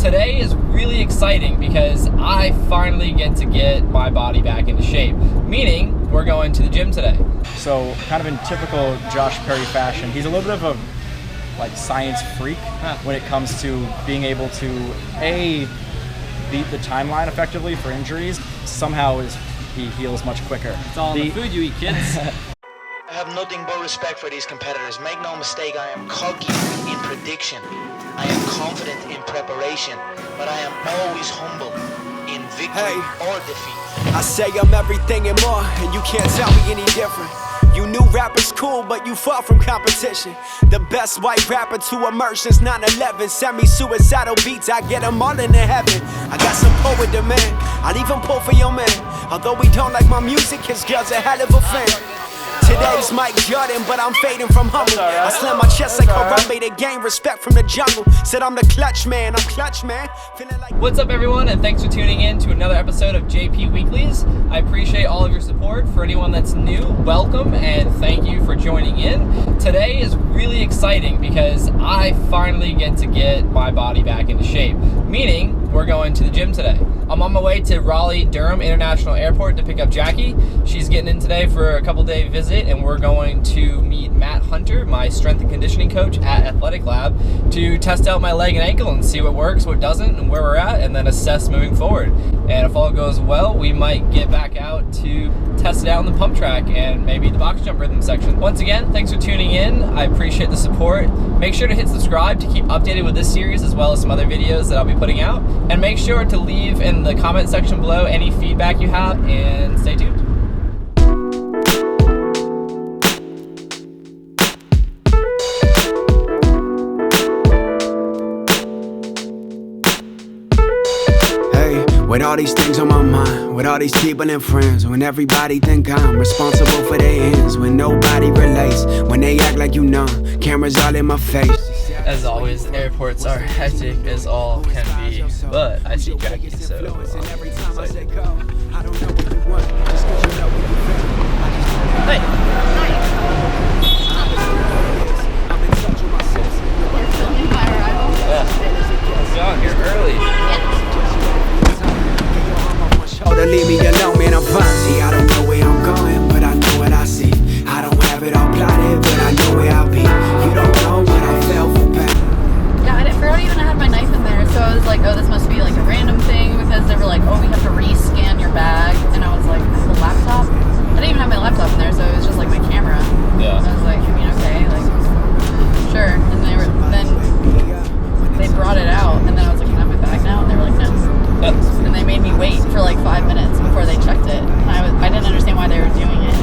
today is really exciting because I finally get to get my body back into shape, meaning we're going to the gym today. So kind of in typical Josh Perry fashion, he's a little bit of a science freak when it comes to being able to beat the timeline effectively for injuries. Somehow he heals much quicker. It's all in the food you eat, kids. I have nothing but respect for these competitors. Make no mistake, I am cocky in prediction. I am confident in preparation, but I am always humble in victory or defeat. I say I'm everything and more, and you can't tell me any different. You knew rappers cool, but you fought from competition. The best white rapper to emerge since 9/11. Semi-suicidal beats, I get them all into heaven. I got some poet demand, I'd even pull for your man. Although we don't like my music, his girl's a hell of a fan. Today's Mike Jordan, but I'm fading from humble. I slam my chest like Harambe to gain respect from the jungle. Said I'm the clutch man, Feeling like... What's up, everyone, and thanks for tuning in to another episode of JP Weeklies. I appreciate all of your support. For anyone that's new, welcome, and thank you for joining in. Today is really exciting because I finally get to get my body back into shape, meaning we're going to the gym today. I'm on my way to Raleigh-Durham International Airport to pick up Jackie. She's getting in today for a couple-day visit, and we're going to meet Matt Hunter, my strength and conditioning coach at Athletic Lab, to test out my leg and ankle and see what works, what doesn't, and where we're at, and then assess moving forward. And if all goes well, we might get back out to test it out on the pump track and maybe the box jump rhythm section. Once again, thanks for tuning in. I appreciate the support. Make sure to hit subscribe to keep updated with this series as well as some other videos that I'll be putting out. And make sure to leave in the comment section below any feedback you have, and stay tuned. With all these things on my mind, with all these people and friends, when everybody think I'm responsible for their ends, when nobody relates, when they act like you know, cameras all in my face. As always, airports are hectic as all can be, but I see Jackie, so I'm excited. Hey! Yeah. John, you're early. Oh, to leave me alone, man, I'm fine. See, I don't know where I'm going, but I know what I see. I don't have it all plotted, but I know where I'll be. You don't know what I felt for pain. Yeah, I forgot even I had my knife in there, so I was like, oh, this must be like a random thing, because they were like, oh, we have to re-scan your bag, and I was like, I have a laptop? I didn't even have my laptop in there, so it was just like my camera. Yeah. I was like, I mean, okay, like, sure. And then they brought it out, and then I was like, can I have my bag now? And they were like, no. And they made me wait for like 5 minutes before they checked it. And I didn't understand why they were doing it. I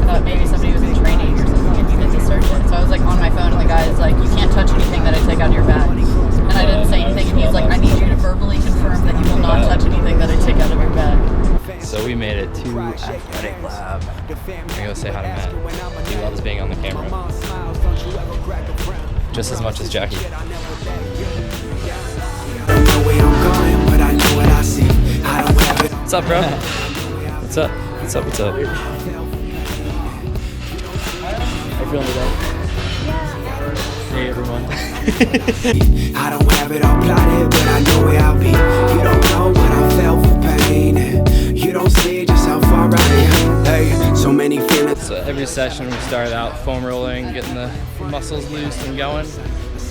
thought maybe somebody was in training or something and needed to search it. So I was like on my phone, and the guy's like, you can't touch anything that I take out of your bag. And I didn't say anything, and he's like, I need you to verbally confirm that you will not touch anything that I take out of your bag. So we made it to Athletic Lab. I'm gonna go say hi to Matt. He loves being on the camera. Just as much as Jackie. What's up, bro? What's up? What's up? What's up? How you feeling today? Hey, everyone. I don't have it all plotted, but I know where I'll be. You don't know what I felt for pain, and you don't see just how far I am. Hey, so many feelings. So every session we start out foam rolling, getting the muscles loose and going.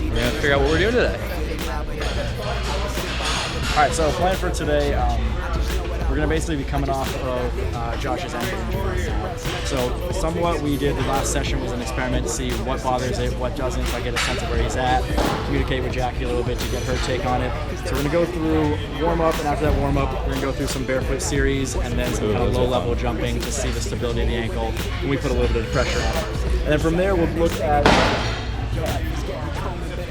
We're gonna figure out what we're doing today. All right, so plan for today, we're going to basically be coming off of Josh's ankle injury. So somewhat we did the last session was an experiment to see what bothers it, what doesn't, so I get a sense of where he's at, communicate with Jackie a little bit to get her take on it. So we're going to go through warm-up, and after that warm-up, we're going to go through some barefoot series and then some kind of low-level jumping to see the stability of the ankle, and we put a little bit of pressure on it. And then from there, we'll look at...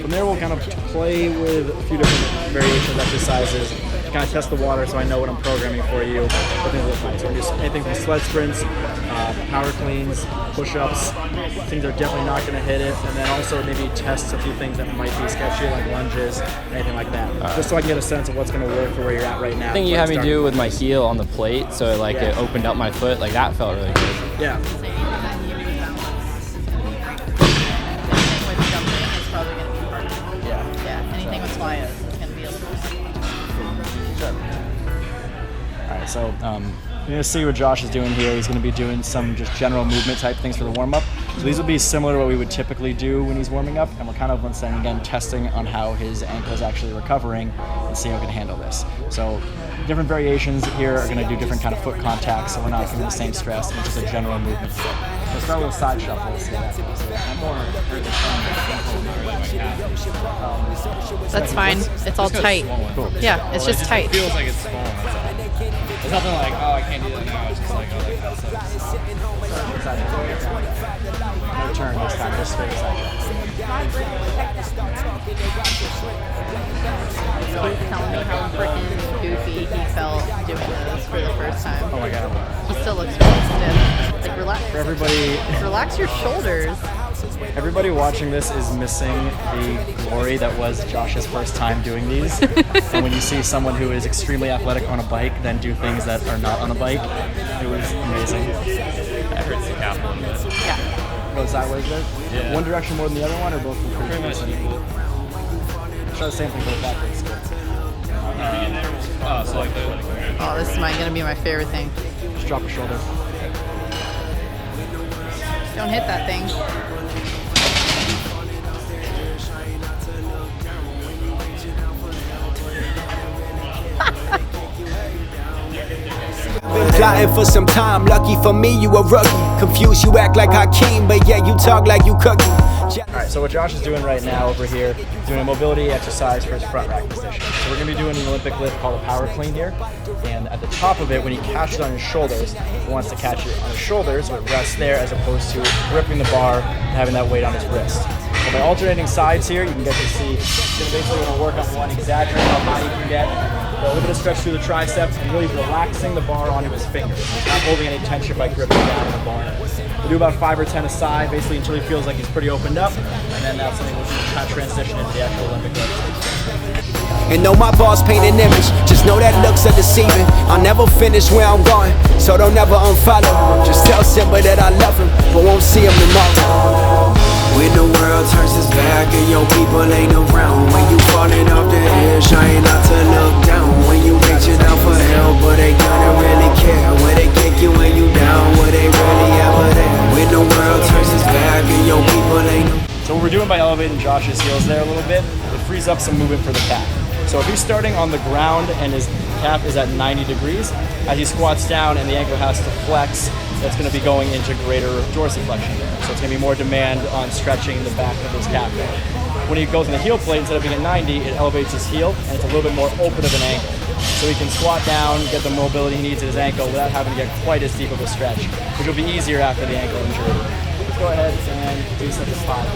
From there, we'll kind of play with a few different variations of exercises to kind of test the water so I know what I'm programming for you, what things look like. So we're just anything from sled sprints, power cleans, push-ups, things that are definitely not going to hit it, and then also maybe test a few things that might be sketchy, like lunges, anything like that. Just so I can get a sense of what's going to work for where you're at right now. The thing you had me do with my heel on the plate, so it opened up my foot, like that felt really good. Yeah. Anything with jumping is probably going to be harder. Yeah, anything with flyos is going to be a little So you're going to see what Josh is doing here. He's going to be doing some just general movement type things for the warm-up. So these will be similar to what we would typically do when he's warming up, and we're kind of, once again, testing on how his ankle is actually recovering and see how we can handle this. So different variations here are going to do different kind of foot contacts, so we're not giving the same stress, and just a general movement. So let's start with a side shuffle. Let's see how that goes. I'm more That's fine. It's all tight. cool. Yeah, it's just tight. It feels like it's swollen. That's all. It's nothing like, oh, I can't do that now. It's just like, oh, that kind of sucks. No turn this time, just straight side. He's telling me how freaking goofy he felt doing this for the first time. Oh my god. He still looks really stiff. Like, relax. For everybody, Relax your shoulders. everybody watching this is missing the glory that was Josh's first time doing these. And when you see someone who is extremely athletic on a bike then do things that are not on a bike, it was amazing. That hurts the calf a little bit. Yeah. Go sideways there? Yeah. One direction more than the other one, or both? Pretty much equal. Try the same thing, go backwards. So like the... Oh, this is gonna be my favorite thing. Just drop your shoulder. Don't hit that thing. Been plotting for some time. Lucky for me, you a rookie. Confused, you act like Hakeem, but yeah, you talk like you cookie. Alright, so what Josh is doing right now over here, doing a mobility exercise for his front rack position. So we're going to be doing an Olympic lift called a power clean here. And at the top of it, when he catches it on his shoulders, he wants to catch it on his shoulders, so it rests there as opposed to gripping the bar and having that weight on his wrist. So by alternating sides here, you can get to see, he's basically going to work on one, exaggerate how high you can get, a little bit of stretch through the triceps, and really relaxing the bar onto his fingers. He's not holding any tension by gripping down on the bar. We'll do about 5 or 10 a side, basically until he feels like he's pretty opened up, and then that's something we'll kind of transition into the actual Olympic lift. And though my bars paint an image, just know that looks are deceiving. I'll never finish where I'm going, so don't ever unfollow. Just tell Simba that I love him, but won't see him tomorrow. When the world turns its back and your people ain't around, when you falling off the edge, trying not to look down. When you reaching out for help, but they gonna really care. When they kick you when you down, were they really ever there? When the world turns its back and your people ain't around. So what we're doing by elevating Josh's heels there a little bit, it frees up some movement for the calf. So if he's starting on the ground and his calf is at 90 degrees, as he squats down and the ankle has to flex, that's going to be going into greater dorsiflexion there. So it's going to be more demand on stretching the back of his calf there. When he goes in the heel plate, instead of being at 90, it elevates his heel, and it's a little bit more open of an ankle. So he can squat down, get the mobility he needs in his ankle without having to get quite as deep of a stretch, which will be easier after the ankle injury. Let's go ahead and do some spot.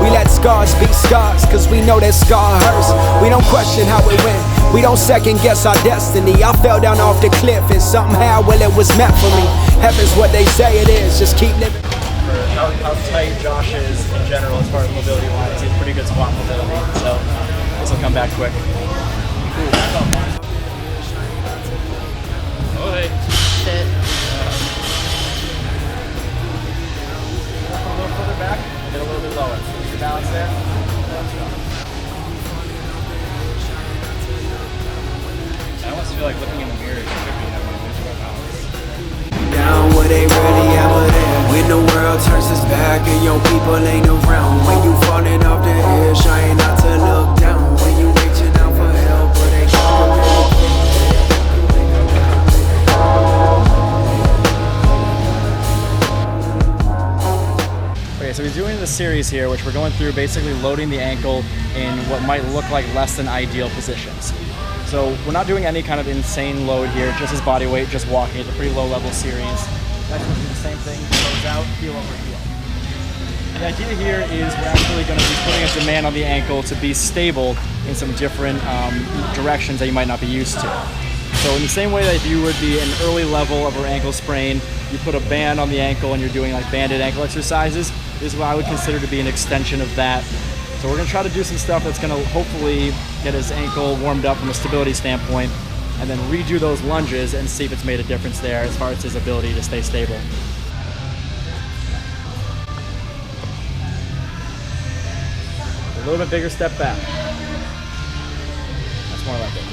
We let scars be scars, cause we know that scar hurts. We don't question how it went, we don't second guess our destiny. I fell down off the cliff and somehow, well, it was meant for me. Heaven's what they say it is, just keep living. For how tight Josh is in general as far as mobility wise, he has pretty good squat mobility, so this will come back quick. Oh, hey. Shit. A little further back, get a little bit lower. Keep your balance there. I almost feel like looking in the mirror, you could be having a visual balance. Down where they really ever there. When the world turns its back and your people ain't around. When you falling off the edge, trying not to look down. When you reaching out for help, but they can't really Okay, so he's doing the series here, which we're going through basically loading the ankle in what might look like less than ideal positions. So we're not doing any kind of insane load here, just his body weight, just walking. It's a pretty low level series. Next we'll do the same thing, goes out, heel over heel. The idea here is we're actually going to be putting a demand on the ankle to be stable in some different directions that you might not be used to. So in the same way that if you would be an early level of an ankle sprain, you put a band on the ankle and you're doing like banded ankle exercises, this is what I would consider to be an extension of that. So we're going to try to do some stuff that's going to hopefully get his ankle warmed up from a stability standpoint, and then redo those lunges and see if it's made a difference there as far as his ability to stay stable. A little bit bigger step back. That's more like it.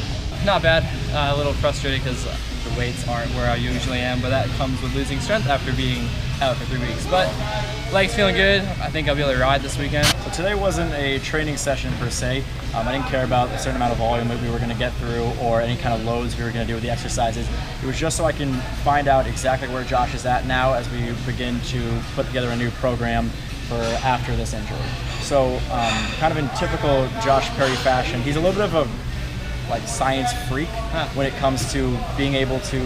Not bad. A little frustrated because The weights aren't where I usually am, but that comes with losing strength after being out for 3 weeks. But legs feeling good. I think I'll be able to ride this weekend. So today wasn't a training session per se. I didn't care about a certain amount of volume that we were going to get through or any kind of loads we were going to do with the exercises. It was just so I can find out exactly where Josh is at now as we begin to put together a new program for after this injury. So kind of in typical Josh Perry fashion, he's a little bit of a science freak when it comes to being able to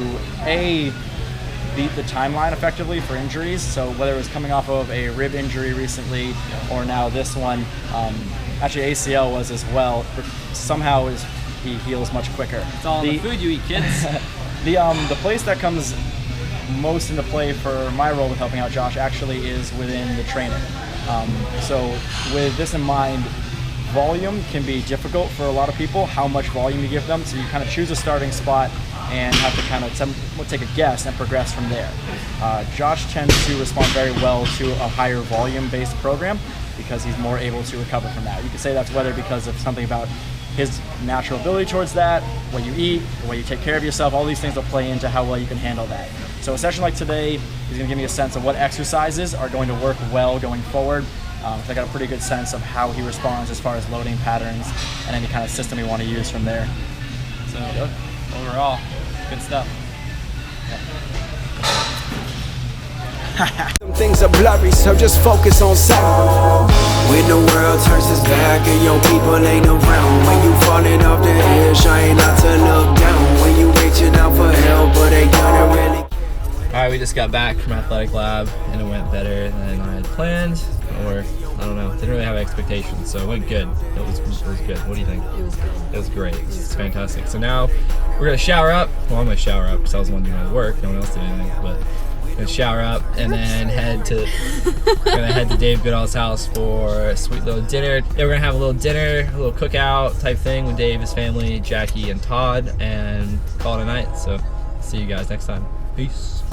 beat the timeline effectively for injuries. So whether it was coming off of a rib injury recently or now this one, actually ACL was as well, but somehow he heals much quicker. It's all the food you eat, kids. The place that comes most into play for my role with helping out Josh actually is within the training. So with this in mind, volume can be difficult for a lot of people, how much volume you give them. So you kind of choose a starting spot and have to kind of take a guess and progress from there. Josh tends to respond very well to a higher volume-based program because he's more able to recover from that. You could say that's whether because of something about his natural ability towards that, what you eat, the way you take care of yourself, all these things will play into how well you can handle that. So a session like today is going to give me a sense of what exercises are going to work well going forward. I got a pretty good sense of how he responds as far as loading patterns and any kind of system we want to use from there. So overall, good stuff. Some things are blurry, so just focus on sight. When the world turns its back and your people ain't around, when you falling off the edge, I ain't not to look down. When you reaching out for help, but ain't gonna really. Alright, we just got back from athletic lab and it went better than I had planned, or I don't know, didn't really have expectations, so it went good. It was good. What do you think? It was good. It was great. It was fantastic. So now we're gonna shower up. Well, I'm gonna shower up because I was the one doing all the work. No one else did anything, but we're gonna shower up and then head to Dave Goodall's house for a sweet little dinner. Yeah, we're gonna have a little dinner, a little cookout type thing with Dave, his family, Jackie, and Todd, and call it a night. So see you guys next time. Peace.